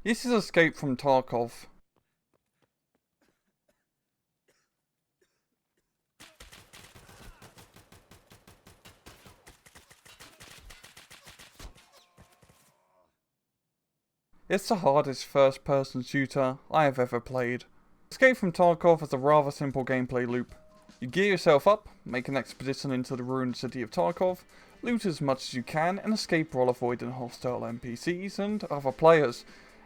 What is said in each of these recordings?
This is Escape from Tarkov. It's the hardest first-person shooter I have ever played. Escape from Tarkov has a rather simple gameplay loop. You gear yourself up, make an expedition into the ruined city of Tarkov, loot as much as you can, and escape while avoiding hostile NPCs and other players.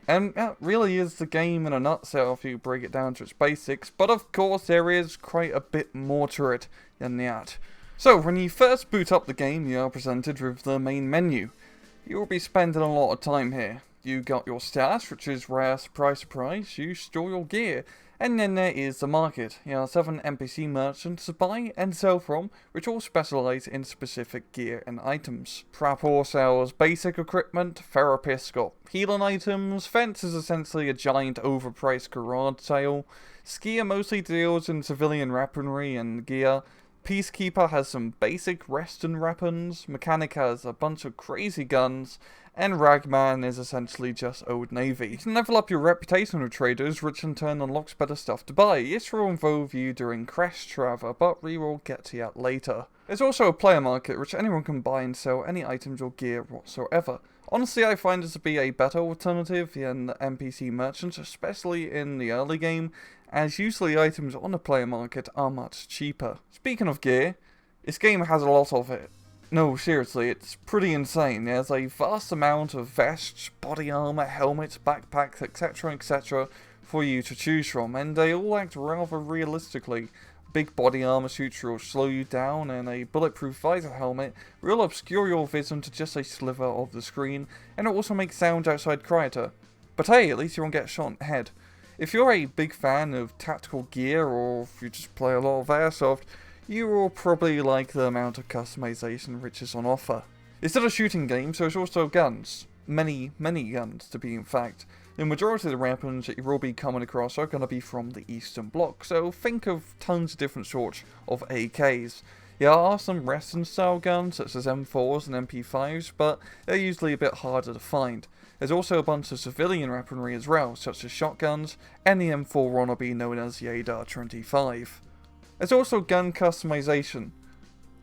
And that really is the game in a nutshell if you break it down to its basics, but of course there is quite a bit more to it than that. So when you first boot up the game, you are presented with the main menu. You will be spending a lot of time here. You got your stash, which is rare, surprise surprise, you store your gear, and then there is the market. There are 7 NPC merchants to buy and sell from, which all specialise in specific gear and items. Trapor sells basic equipment, Therapist got healing items, Fence is essentially a giant overpriced garage sale, Skier mostly deals in civilian weaponry and gear, Peacekeeper has some basic Western weapons, Mechanic has a bunch of crazy guns, and Ragman is essentially just Old Navy. You can level up your reputation with traders, which in turn unlocks better stuff to buy. This will involve you during Crash Traver, but we will get to that later. There's also a player market, which anyone can buy and sell any items or gear whatsoever. Honestly, I find this to be a better alternative than the NPC merchants, especially in the early game, as usually items on the player market are much cheaper. Speaking of gear, this game has a lot of it. No, seriously, it's pretty insane. There's a vast amount of vests, body armor, helmets, backpacks, etc, for you to choose from, and they all act rather realistically. Big body armor suits will slow you down, and a bulletproof visor helmet will obscure your vision to just a sliver of the screen, and it also makes sounds outside quieter. But hey, at least you won't get shot in the head. If you're a big fan of tactical gear, or if you just play a lot of airsoft, you will probably like the amount of customization which is on offer. It's not a shooting game, so it's also guns. Many guns, to be in fact. The majority of the weapons that you will be coming across are going to be from the Eastern Bloc, so think of tons of different sorts of AKs. There are some Western style guns, such as M4s and MP5s, but they're usually a bit harder to find. There's also a bunch of civilian weaponry as well, such as shotguns, and the M4 wannabe known as the ADAR-25. There's also gun customization,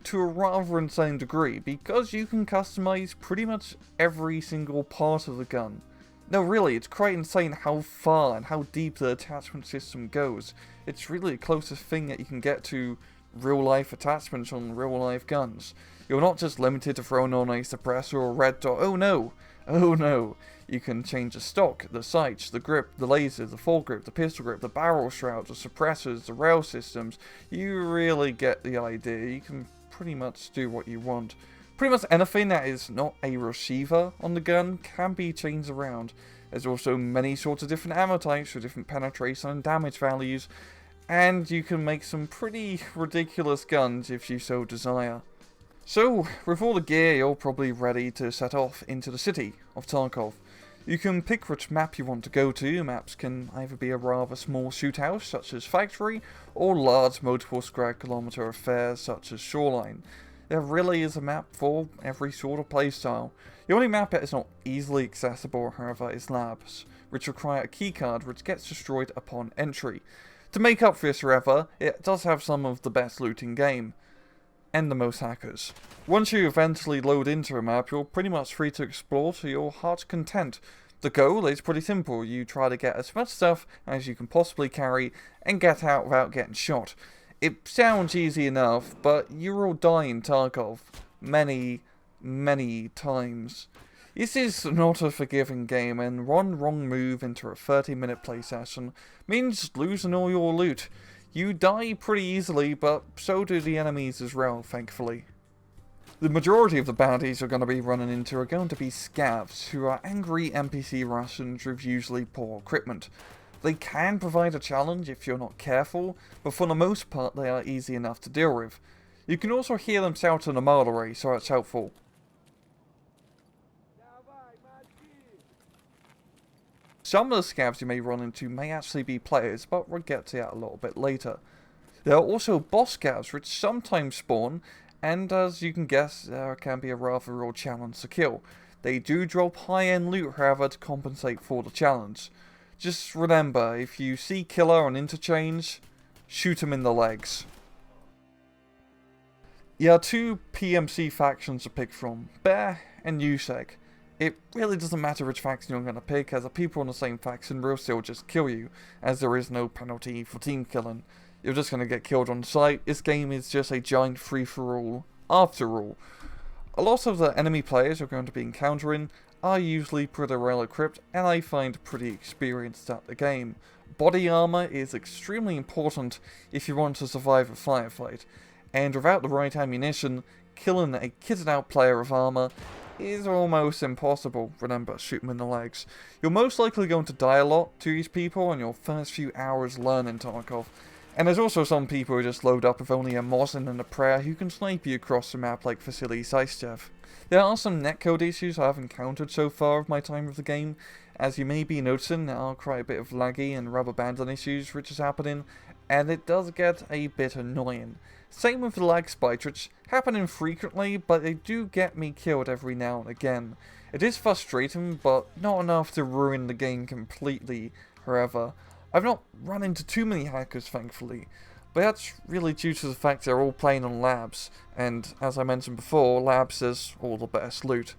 to a rather insane degree, because you can customize pretty much every single part of the gun. No, really, it's quite insane how far and how deep the attachment system goes. It's really the closest thing that you can get to real-life attachments on real-life guns. You're not just limited to throwing on a suppressor or red dot. Oh no! You can change the stock, the sights, the grip, the laser, the foregrip, the pistol grip, the barrel shrouds, the suppressors, the rail systems. You really get the idea. You can pretty much do what you want. Pretty much anything that is not a receiver on the gun can be changed around. There's also many sorts of different ammo types with different penetration and damage values, and you can make some pretty ridiculous guns if you so desire. So, with all the gear, you're probably ready to set off into the city of Tarkov. You can pick which map you want to go to. Maps can either be a rather small shoothouse, such as Factory, or large multiple square kilometer affairs, such as Shoreline. There really is a map for every sort of playstyle. The only map that is not easily accessible, however, is Labs, which require a keycard which gets destroyed upon entry. To make up for this, however, it does have some of the best loot in game, and the most hackers. Once you eventually load into a map, you're pretty much free to explore to your heart's content. The goal is pretty simple. You try to get as much stuff as you can possibly carry and get out without getting shot. It sounds easy enough, but you will die in Tarkov many times. This is not a forgiving game, and one wrong move into a 30-minute play session means losing all your loot. You die pretty easily, but so do the enemies as well, thankfully. The majority of the baddies you're going to be running into are going to be scavs, who are angry NPC Russians with usually poor equipment. They can provide a challenge if you're not careful, but for the most part they are easy enough to deal with. You can also hear them shouting a mile away, so it's helpful. Some of the scavs you may run into may actually be players, but we'll get to that a little bit later. There are also boss scavs which sometimes spawn, and as you can guess, there can be a rather real challenge to kill. They do drop high-end loot, however, to compensate for the challenge. Just remember, if you see Killer on interchange, shoot him in the legs. You have two PMC factions to pick from, Bear and USEC. It really doesn't matter which faction you're going to pick, as the people in the same faction will still just kill you, as there is no penalty for team killing. You're just going to get killed on sight. This game is just a giant free-for-all, after all. A lot of the enemy players you're going to be encountering are usually pretty well equipped, and I find pretty experienced at the game. Body armor is extremely important if you want to survive a firefight, and without the right ammunition, killing a kitted out player of armor is almost impossible. Remember, shoot them in the legs. You're most likely going to die a lot to these people in your first few hours learning Tarkov. And there's also some people who just load up with only a Mosin and a prayer who can snipe you across the map like Vasily Saistev. There are some netcode issues I've encountered so far of my time with the game. As you may be noticing, there are quite a bit of laggy and rubber banding issues which is happening, and it does get a bit annoying. Same with the lag spikes, which happen infrequently, but they do get me killed every now and again. It is frustrating, but not enough to ruin the game completely, however. I've not run into too many hackers, thankfully, but that's really due to the fact they're all playing on labs, and as I mentioned before, labs is all the best loot.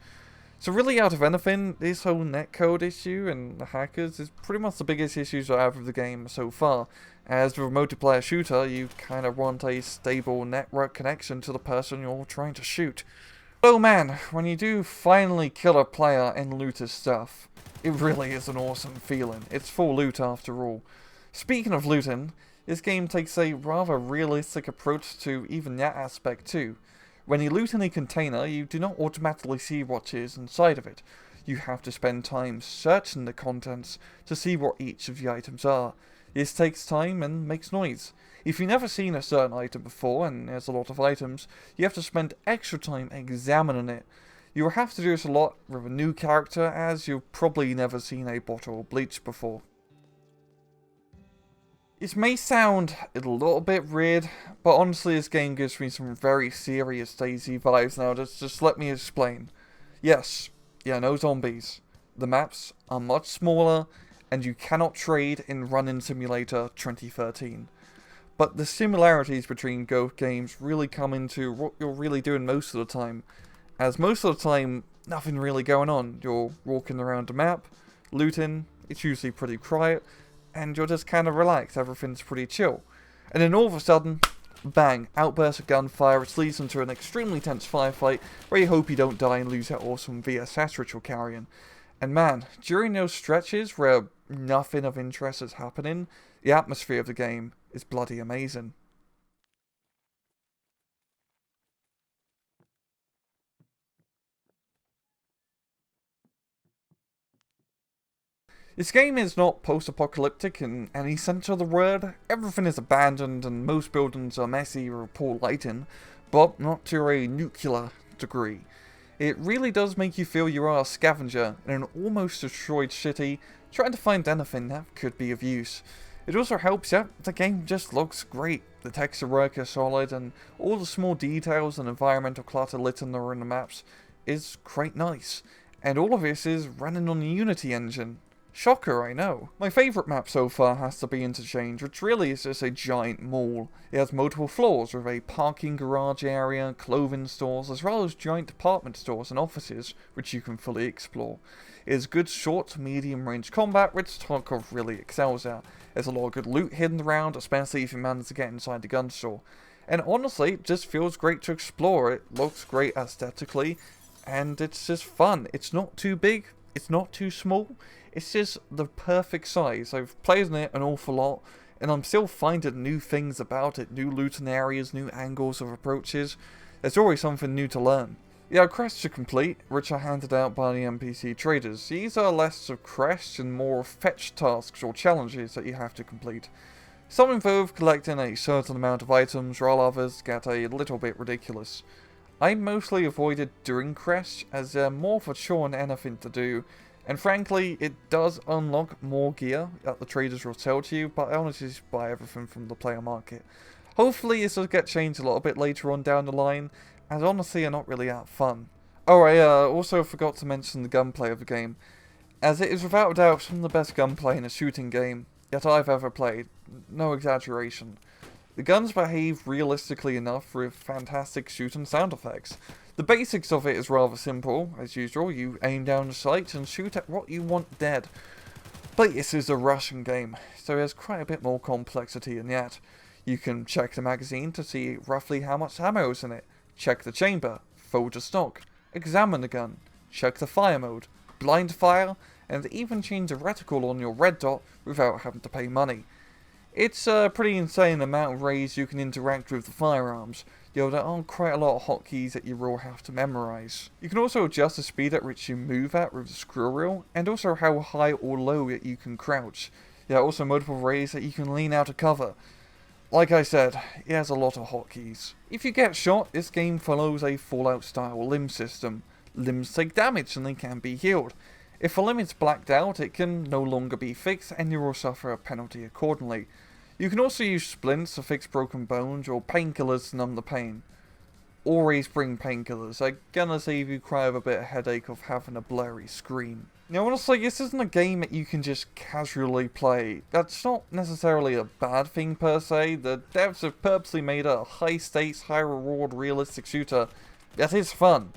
So really, out of anything, this whole netcode issue and the hackers is pretty much the biggest issues I have with the game so far. As with a multiplayer shooter, you kind of want a stable network connection to the person you're trying to shoot. Oh man, when you do finally kill a player and loot his stuff, it really is an awesome feeling. It's full loot after all. Speaking of looting, this game takes a rather realistic approach to even that aspect too. When you loot in a container, you do not automatically see what is inside of it. You have to spend time searching the contents to see what each of the items are. This takes time and makes noise. If you've never seen a certain item before, and there's a lot of items, you have to spend extra time examining it. You will have to do this a lot with a new character, as you've probably never seen a bottle of bleach before. It may sound a little bit weird, but honestly this game gives me some very serious DayZ vibes now. Just let me explain. Yes, yeah, no zombies. The maps are much smaller, and you cannot trade in Run-In Simulator 2013. But the similarities between both games really come into what you're really doing most of the time. As most of the time, nothing really going on. You're walking around the map, looting, it's usually pretty quiet, and you're just kind of relaxed, everything's pretty chill. And then all of a sudden, bang, outburst of gunfire, which leads into an extremely tense firefight, where you hope you don't die and lose that awesome VSS rich you're carrying. And man, during those stretches where nothing of interest is happening, the atmosphere of the game is bloody amazing. This game is not post-apocalyptic in any sense of the word. Everything is abandoned and most buildings are messy or poor lighting, but not to a nuclear degree. It really does make you feel you are a scavenger in an almost destroyed city, trying to find anything that could be of use. It also helps that the game just looks great. The texture work is solid, and all the small details and environmental clutter lit in the maps is quite nice. And all of this is running on the Unity engine. Shocker, I know. My favourite map so far has to be Interchange, which really is just a giant mall. It has multiple floors with a parking garage area, clothing stores, as well as giant department stores and offices, which you can fully explore. It is good short to medium range combat, which Tarkov really excels at. There's a lot of good loot hidden around, especially if you manage to get inside the gun store. And honestly, it just feels great to explore. It looks great aesthetically, and it's just fun. It's not too big, it's not too small. It's just the perfect size. I've played in it an awful lot, and I'm still finding new things about it, new looting areas, new angles of approaches. There's always something new to learn. Yeah, quests to complete, which are handed out by the NPC traders. These are less of quests and more fetch tasks or challenges that you have to complete. Some involve collecting a certain amount of items, while others get a little bit ridiculous. I mostly avoided doing quests, as they're more for chore than anything to do. And frankly, it does unlock more gear that the traders will sell to you, but I honestly just buy everything from the player market. Hopefully this will get changed a little bit later on down the line, as honestly are not really that fun. Oh, I also forgot to mention the gunplay of the game, as it is without a doubt some of the best gunplay in a shooting game that I've ever played. No exaggeration. The guns behave realistically enough with fantastic shooting sound effects. The basics of it is rather simple, as usual. You aim down the sight and shoot at what you want dead. But this is a Russian game, so there's quite a bit more complexity in that. You can check the magazine to see roughly how much ammo is in it, check the chamber, fold the stock, examine the gun, check the fire mode, blind fire, and even change the reticle on your red dot without having to pay money. It's a pretty insane amount of ways you can interact with the firearms. There are quite a lot of hotkeys that you will have to memorize. You can also adjust the speed at which you move at with the scroll wheel, and also how high or low that you can crouch. There are also multiple ways that you can lean out of cover. Like I said, it has a lot of hotkeys. If you get shot, this game follows a Fallout style limb system. Limbs take damage and they can be healed. If a limb is blacked out, it can no longer be fixed and you will suffer a penalty accordingly. You can also use splints to fix broken bones or painkillers to numb the pain. Always bring painkillers, they're gonna save you quite a bit of headache of having a blurry screen. Now honestly, this isn't a game that you can just casually play. That's not necessarily a bad thing per se. The devs have purposely made a high stakes, high reward realistic shooter that is fun.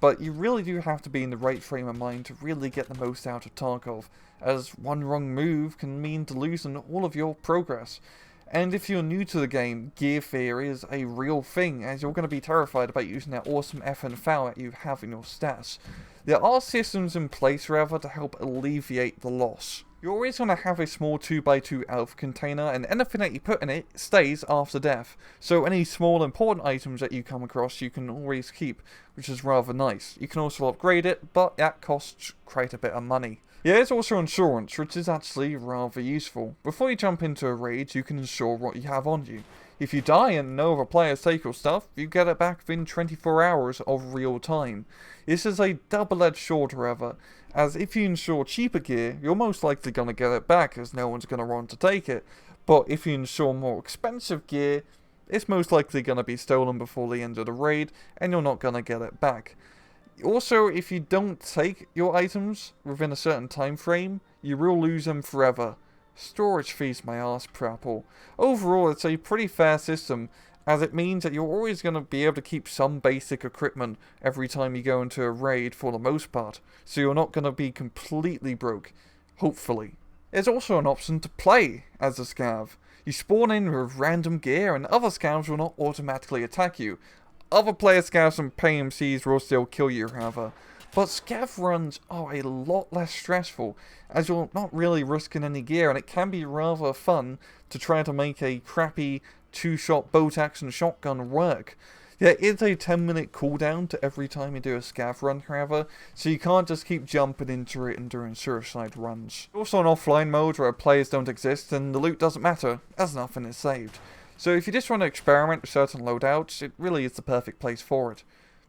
But you really do have to be in the right frame of mind to really get the most out of Tarkov, as one wrong move can mean to losing all of your progress. And if you're new to the game, gear fear is a real thing, as you're going to be terrified about using that awesome FNFL that you have in your stats. There are systems in place, rather, to help alleviate the loss. You're always going to have a small 2x2 health container, and anything that you put in it stays after death. So any small important items that you come across you can always keep, which is rather nice. You can also upgrade it, but that costs quite a bit of money. There's also insurance, which is actually rather useful. Before you jump into a raid, you can insure what you have on you. If you die and no other players take your stuff, you get it back within 24 hours of real time. This is a double-edged sword, however, as if you insure cheaper gear, you're most likely going to get it back as no one's going to want to take it. But if you insure more expensive gear, it's most likely going to be stolen before the end of the raid, and you're not going to get it back. Also, if you don't take your items within a certain time frame, you will lose them forever. Storage fees my ass, Prapple. Overall, it's a pretty fair system, as it means that you're always going to be able to keep some basic equipment every time you go into a raid for the most part, so you're not going to be completely broke, hopefully. There's also an option to play as a scav. You spawn in with random gear and other scavs will not automatically attack you. Other player scavs and PMCs will still kill you, however. But scav runs are a lot less stressful, as you're not really risking any gear, and it can be rather fun to try to make a crappy 2-shot bolt action shotgun work. There is a 10-minute cooldown to every time you do a scav run, however, so you can't just keep jumping into it and doing suicide runs. Also an offline mode where players don't exist and the loot doesn't matter, as nothing is saved. So if you just want to experiment with certain loadouts, it really is the perfect place for it.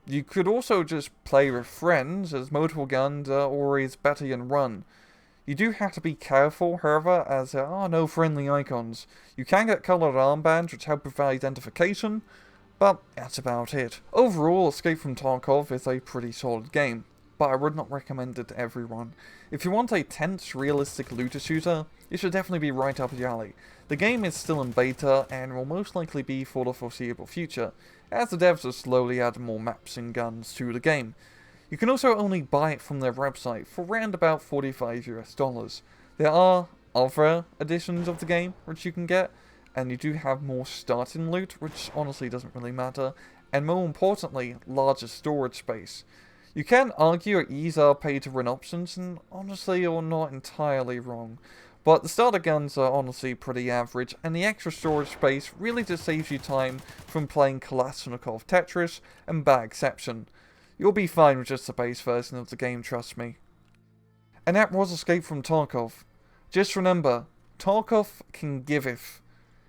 You could also just play with friends, as multiple guns are always better than one. You do have to be careful, however, as there are no friendly icons. You can get coloured armbands which help with identification, but that's about it. Overall, Escape from Tarkov is a pretty solid game, but I would not recommend it to everyone. If you want a tense, realistic looter shooter, it should definitely be right up your alley. The game is still in beta and will most likely be for the foreseeable future, as the devs are slowly adding more maps and guns to the game. You can also only buy it from their website for around about $45 US. There are other editions of the game which you can get, and you do have more starting loot, which honestly doesn't really matter, and more importantly, larger storage space. You can argue that these are pay-to-win options, and honestly you're not entirely wrong. But the starter guns are honestly pretty average, and the extra storage space really just saves you time from playing Kalashnikov Tetris and Bagception. You'll be fine with just the base version of the game, trust me. And that was Escape from Tarkov. Just remember, Tarkov can giveth,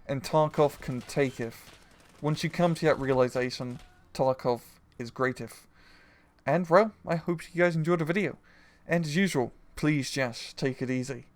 and Tarkov can taketh. Once you come to that realization, Tarkov is greateth. And well, I hope you guys enjoyed the video. And as usual, please just take it easy.